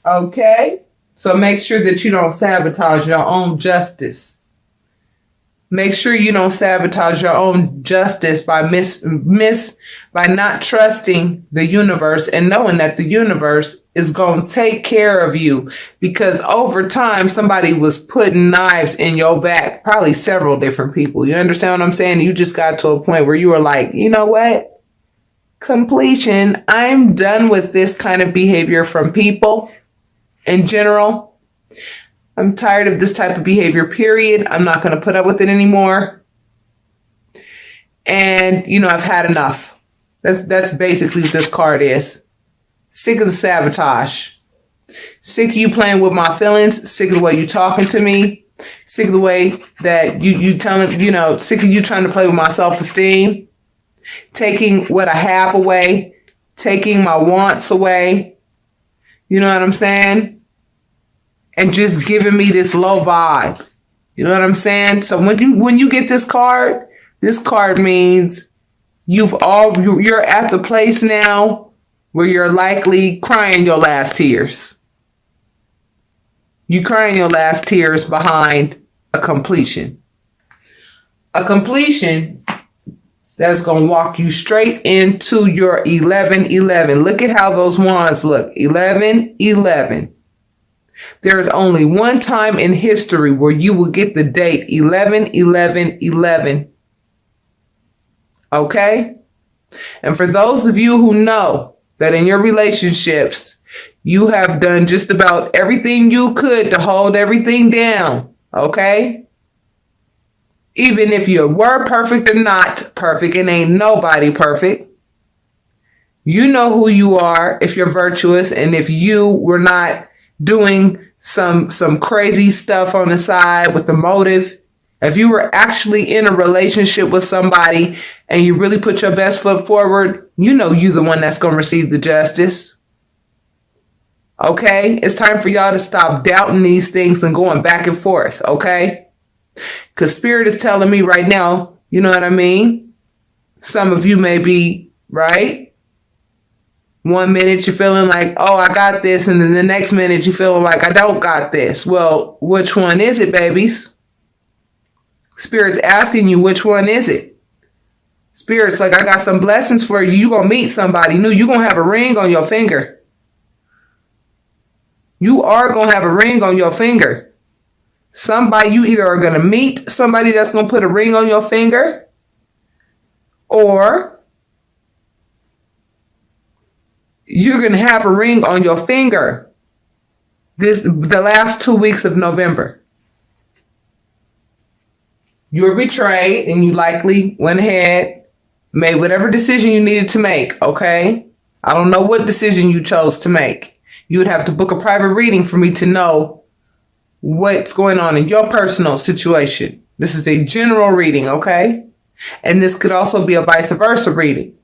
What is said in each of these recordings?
Okay? So make sure that you don't sabotage your own justice. Make sure you don't sabotage your own justice by by not trusting the universe and knowing that the universe is going to take care of you, because over time somebody was putting knives in your back, probably several different people. You understand what I'm saying? You just got to a point where you were like, you know what? Completion. I'm done with this kind of behavior from people in general. I'm tired of this type of behavior, period. I'm not going to put up with it anymore. And, I've had enough. That's basically what this card is. Sick of the sabotage. Sick of you playing with my feelings. Sick of the way you talking to me. Sick of the way that you telling, sick of you trying to play with my self-esteem. Taking what I have away. Taking my wants away. You know what I'm saying? And just giving me this low vibe. You know what I'm saying? So when you get this card means you're at the place now where you're likely crying your last tears. You crying your last tears behind a completion. A completion that's going to walk you straight into your 11-11. Look at how those wands look. 11-11. There is only one time in history where you will get the date 11-11-11. Okay? And for those of you who know that in your relationships, you have done just about everything you could to hold everything down. Okay? Even if you were perfect or not perfect, and ain't nobody perfect. You know who you are if you're virtuous, and if you were not doing some crazy stuff on the side with the motive. If you were actually in a relationship with somebody and you really put your best foot forward, you know you're the one that's going to receive the justice. Okay? It's time for y'all to stop doubting these things and going back and forth, okay? Because Spirit is telling me right now, you know what I mean? Some of you may be, right? 1 minute you're feeling like, oh, I got this. And then the next minute you're feeling like, I don't got this. Well, which one is it, babies? Spirit's asking you, which one is it? Spirit's like, I got some blessings for you. You're going to meet somebody new. You're going to have a ring on your finger. You are going to have a ring on your finger. Somebody, you either are going to meet somebody that's going to put a ring on your finger, or you're going to have a ring on your finger the last 2 weeks of November. You were betrayed and you likely went ahead, made whatever decision you needed to make, okay? I don't know what decision you chose to make. You would have to book a private reading for me to know what's going on in your personal situation. This is a general reading, okay? And this could also be a vice versa reading.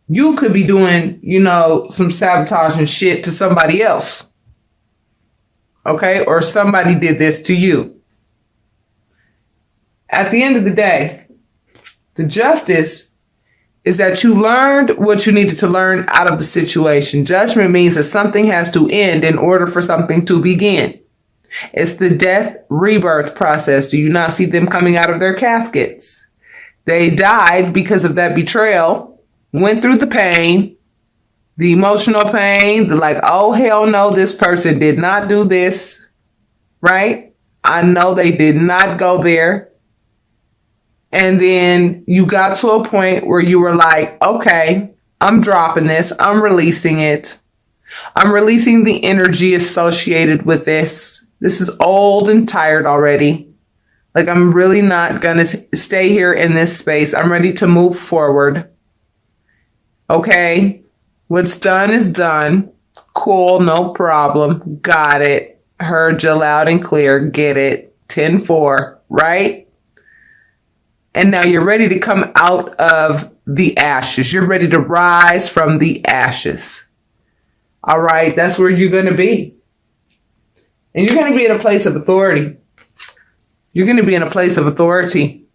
You could be doing, some sabotaging shit to somebody else. Okay? Or somebody did this to you. At the end of the day, the justice is that you learned what you needed to learn out of the situation. Judgment means that something has to end in order for something to begin. It's the death rebirth process. Do you not see them coming out of their caskets? They died because of that betrayal. Went through the pain, the emotional pain, the like, oh, hell no, this person did not do this, right? I know they did not go there. And then you got to a point where you were like, okay, I'm dropping this. I'm releasing it. I'm releasing the energy associated with this. This is old and tired already. Like, I'm really not going to stay here in this space. I'm ready to move forward. Okay, what's done is done. Cool, no problem. Got it. Heard you loud and clear. Get it. 10-4, right? And now you're ready to come out of the ashes. You're ready to rise from the ashes. All right, that's where you're going to be. And you're going to be in a place of authority. You're going to be in a place of authority.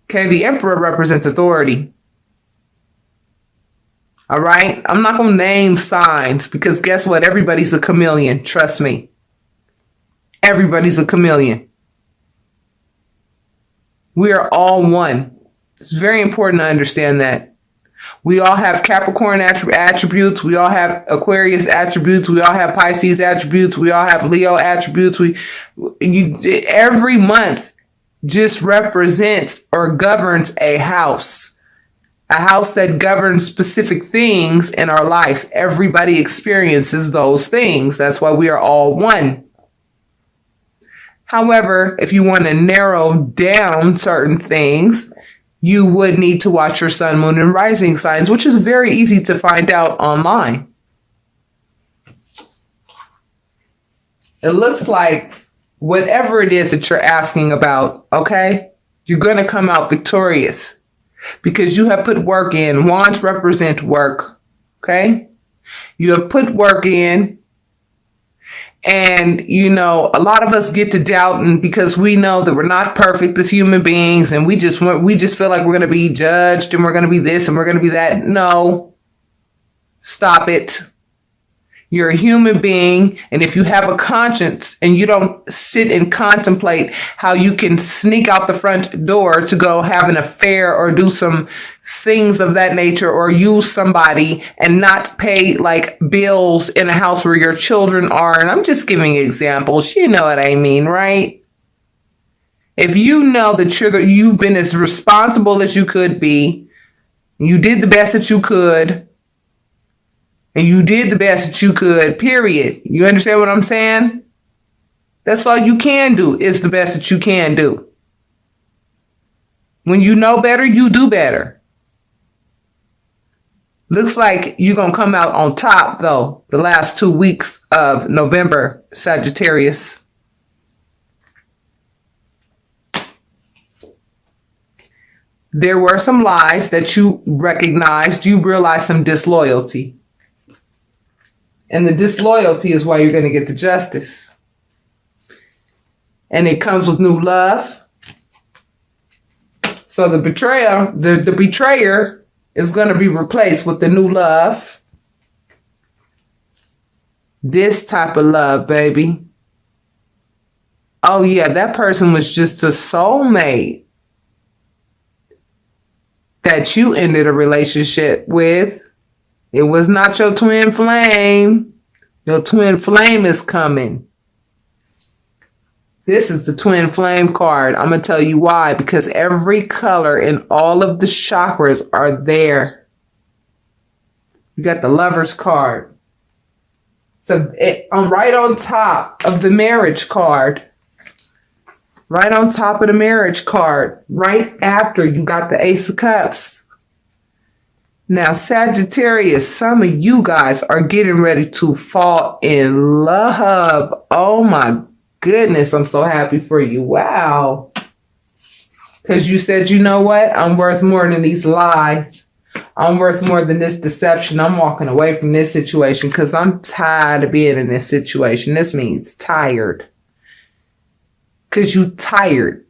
Okay, the Emperor represents authority. All right? I'm not going to name signs because guess what? Everybody's a chameleon. Trust me. Everybody's a chameleon. We are all one. It's very important to understand that. We all have Capricorn attributes. We all have Aquarius attributes. We all have Pisces attributes. We all have Leo attributes. Every month just represents or governs a house that governs specific things in our life. Everybody experiences those things. That's why we are all one. However, if you want to narrow down certain things, you would need to watch your sun, moon, and rising signs, which is very easy to find out online. It looks like whatever it is that you're asking about, okay, you're going to come out victorious because you have put work in. Wands represent work, okay? You have put work in. And, you know, a lot of us get to doubting because we know that we're not perfect as human beings. And we just feel like we're going to be judged and we're going to be this and we're going to be that. No, stop it. You're a human being. And if you have a conscience and you don't sit and contemplate how you can sneak out the front door to go have an affair or do some things of that nature or use somebody and not pay like bills in a house where your children are. And I'm just giving examples. You know what I mean, right? If you know that you've been as responsible as you could be, you did the best that you could, and you did the best that you could, period. You understand what I'm saying? That's all you can do is the best that you can do. When you know better, you do better. Looks like you're going to come out on top, though, the last 2 weeks of November, Sagittarius. There were some lies that you recognized. You realized some disloyalty. And the disloyalty is why you're going to get the justice. And it comes with new love. So the betrayer is going to be replaced with the new love. This type of love, baby. Oh yeah, that person was just a soulmate that you ended a relationship with. It was not your twin flame. Your twin flame is coming. This is the twin flame card. I'm going to tell you why. Because every color in all of the chakras are there. You got the Lover's card. So I'm right on top of the marriage card. Right on top of the marriage card. Right after you got the Ace of Cups. Now, Sagittarius, some of you guys are getting ready to fall in love. Oh my goodness, I'm so happy for you. Wow. Because you said, you know what? I'm worth more than these lies. I'm worth more than this deception. I'm walking away from this situation because I'm tired of being in this situation. This means tired. Because you tired.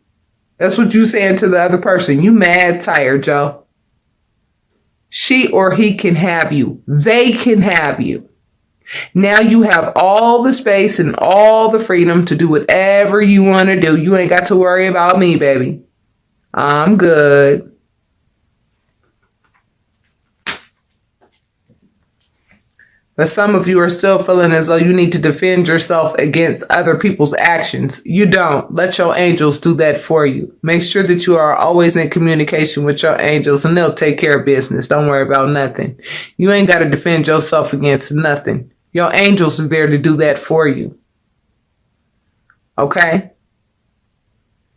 That's what you saying to the other person. You mad tired, Joe. She or he can have you. They can have you. Now you have all the space and all the freedom to do whatever you want to do. You ain't got to worry about me, baby. I'm good. But some of you are still feeling as though you need to defend yourself against other people's actions. You don't. Let your angels do that for you. Make sure that you are always in communication with your angels and they'll take care of business. Don't worry about nothing. You ain't got to defend yourself against nothing. Your angels are there to do that for you. Okay?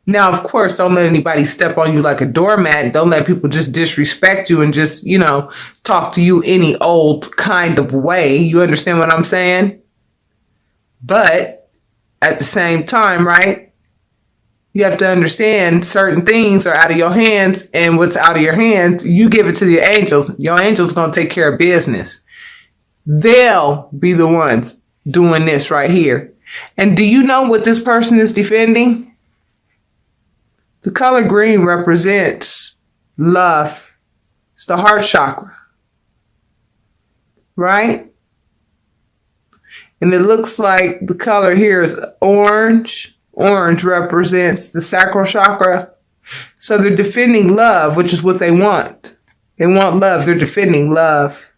Now, of course, don't let anybody step on you like a doormat. Don't let people just disrespect you and just, talk to you any old kind of way. You understand what I'm saying? But at the same time, right? You have to understand certain things are out of your hands, and what's out of your hands, you give it to your angels. Your angels going to take care of business. They'll be the ones doing this right here. And do you know what this person is defending? The color green represents love. It's the heart chakra. right? And it looks like the color here is orange. Orange represents the sacral chakra. So they're defending love, which is what they want. They want love. They're defending love.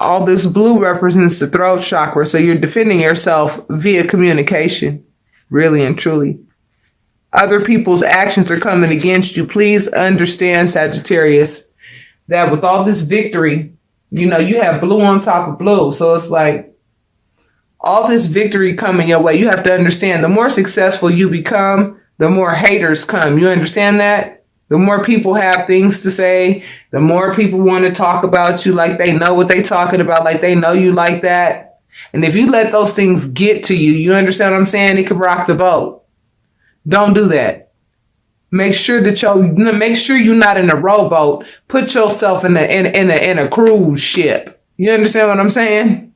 All this blue represents the throat chakra. So you're defending yourself via communication, really and truly. Other people's actions are coming against you. Please understand, Sagittarius, that with all this victory, you know, you have blue on top of blue. So it's like all this victory coming your way. You have to understand, the more successful you become, the more haters come. You understand that? The more people have things to say, the more people want to talk about you like they know what they're talking about, like they know you like that. And if you let those things get to you, you understand what I'm saying? It could rock the boat. Don't do that. Make sure you're not in a rowboat. Put yourself in a cruise ship. You understand what I'm saying?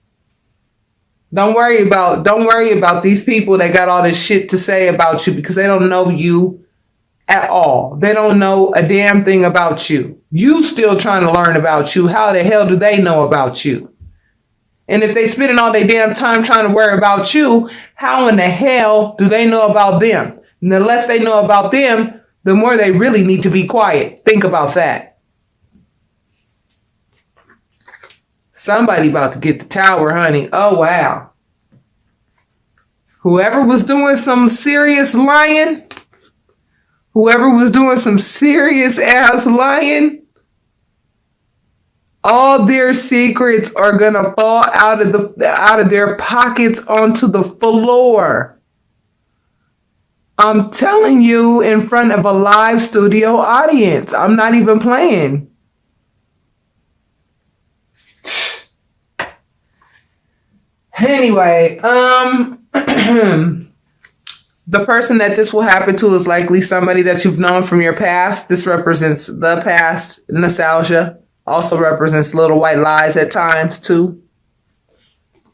Don't worry about these people that got all this shit to say about you, because they don't know you at all. They don't know a damn thing about you. You still trying to learn about you. How the hell do they know about you? And if they spending all their damn time trying to worry about you, how in the hell do they know about them? And the less they know about them, the more they really need to be quiet. Think about that. Somebody about to get the tower, honey. Oh, wow. Whoever was doing some serious lying, whoever was doing some serious ass lying, all their secrets are going to fall out of their pockets onto the floor. I'm telling you, in front of a live studio audience. I'm not even playing. Anyway, the person that this will happen to is likely somebody that you've known from your past. This represents the past. Nostalgia also represents little white lies at times too.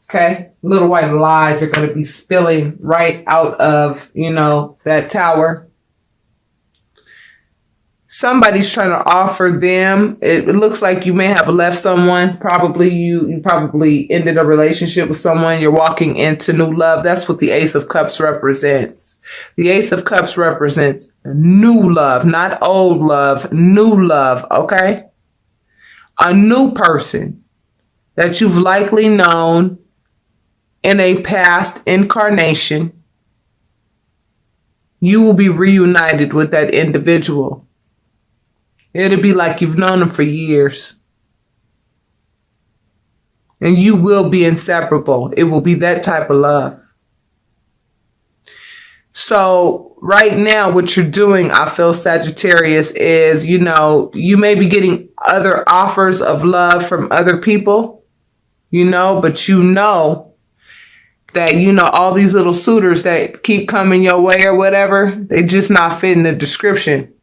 Okay, little white lies are going to be spilling right out of, that tower. Somebody's trying to offer them. It looks like you may have left someone. Probably you probably ended a relationship with someone. You're walking into new love. That's what the Ace of Cups represents. The Ace of Cups represents new love, not old love, new love. Okay, a new person that you've likely known in a past incarnation. You will be reunited with that individual. It'll be like you've known them for years. And you will be inseparable. It will be that type of love. So right now, what you're doing, I feel, Sagittarius, is, you may be getting other offers of love from other people, but that, all these little suitors that keep coming your way or whatever, they just not fitting the description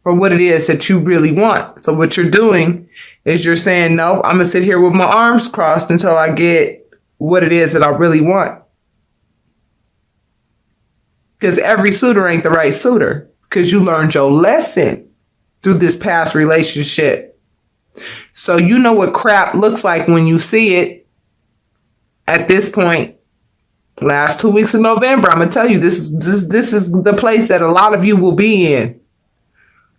for what it is that you really want. So what you're doing is you're saying, no, I'm going to sit here with my arms crossed until I get what it is that I really want. Because every suitor ain't the right suitor, because you learned your lesson through this past relationship. So you know what crap looks like when you see it. At this point, last 2 weeks of November, I'm going to tell you, this is the place that a lot of you will be in.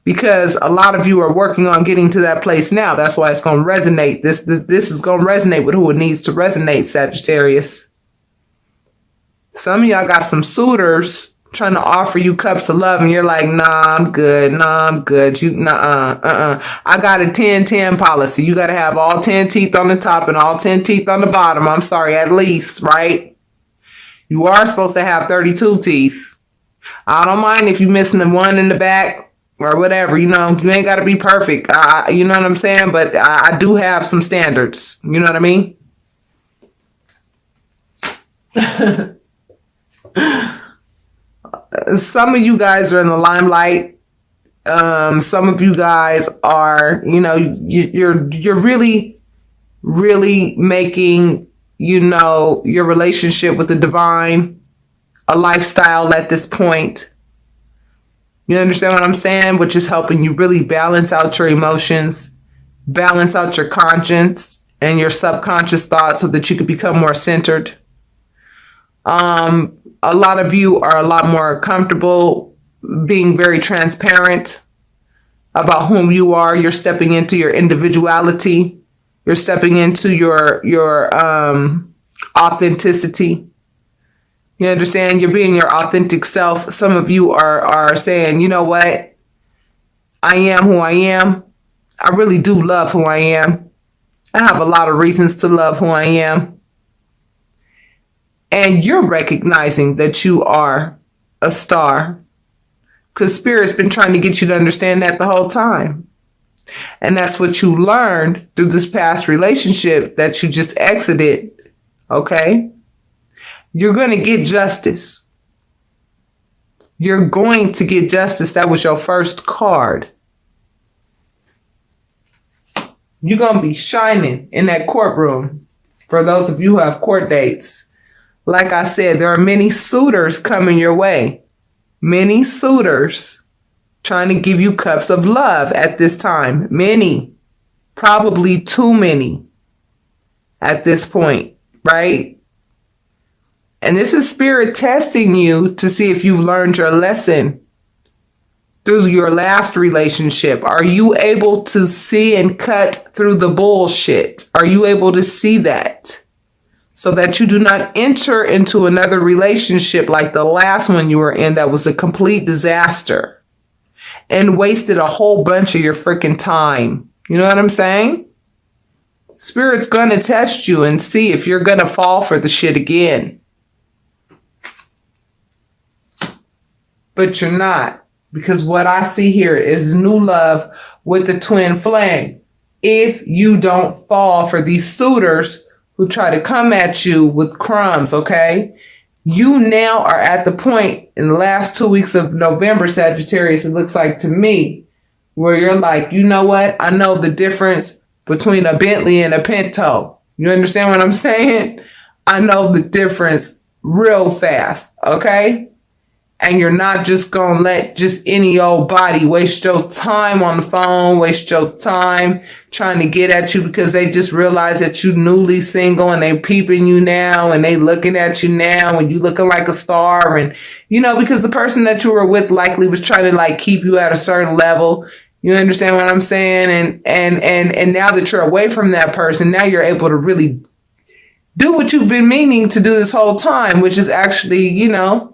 Because a lot of you are working on getting to that place now. That's why it's going to resonate. This is going to resonate with who it needs to resonate, Sagittarius. Some of y'all got some suitors trying to offer you cups of love, and you're like, nah, I'm good. Nah, I'm good. I got a 10-10 policy. You got to have all 10 teeth on the top and all 10 teeth on the bottom. I'm sorry, at least, right? You are supposed to have 32 teeth. I don't mind if you're missing the one in the back or whatever. You ain't got to be perfect. You know what I'm saying? But I do have some standards. You know what I mean? Some of you guys are in the limelight. Some of you guys are, you're really, really making, your relationship with the divine a lifestyle at this point. You understand what I'm saying? Which is helping you really balance out your emotions, balance out your conscience and your subconscious thoughts so that you could become more centered. A lot of you are a lot more comfortable being very transparent about whom you are. You're stepping into your individuality. You're stepping into your authenticity. You understand? You're being your authentic self. Some of you are saying, you know what? I am who I am. I really do love who I am. I have a lot of reasons to love who I am. And you're recognizing that you are a star. Because Spirit's been trying to get you to understand that the whole time. And that's what you learned through this past relationship that you just exited. Okay? You're going to get justice. You're going to get justice. That was your first card. You're going to be shining in that courtroom. For those of you who have court dates. Like I said, there are many suitors coming your way. Many suitors trying to give you cups of love at this time. Many. Probably too many at this point, right? And this is Spirit testing you to see if you've learned your lesson through your last relationship. Are you able to see and cut through the bullshit? Are you able to see that? So that you do not enter into another relationship like the last one you were in that was a complete disaster and wasted a whole bunch of your freaking time. You know what I'm saying? Spirit's going to test you and see if you're going to fall for the shit again. But you're not. Because what I see here is new love with the twin flame. If you don't fall for these suitors who try to come at you with crumbs, okay? You now are at the point in the last 2 weeks of November, Sagittarius, it looks like to me, where you're like, you know what? I know the difference between a Bentley and a Pinto. You understand what I'm saying? I know the difference real fast, okay? And you're not just going to let just any old body waste your time on the phone, waste your time trying to get at you because they just realize that you're newly single and they peeping you now and they looking at you now and you looking like a star. And, you know, because the person that you were with likely was trying to like keep you at a certain level. You understand what I'm saying? And now that you're away from that person, now you're able to really do what you've been meaning to do this whole time, which is actually, you know,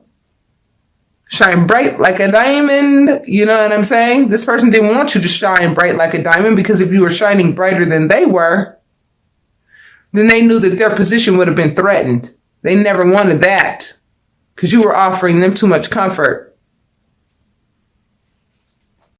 shine bright like a diamond. You know what I'm saying? This person didn't want you to shine bright like a diamond because if you were shining brighter than they were, then they knew that their position would have been threatened. They never wanted that because you were offering them too much comfort.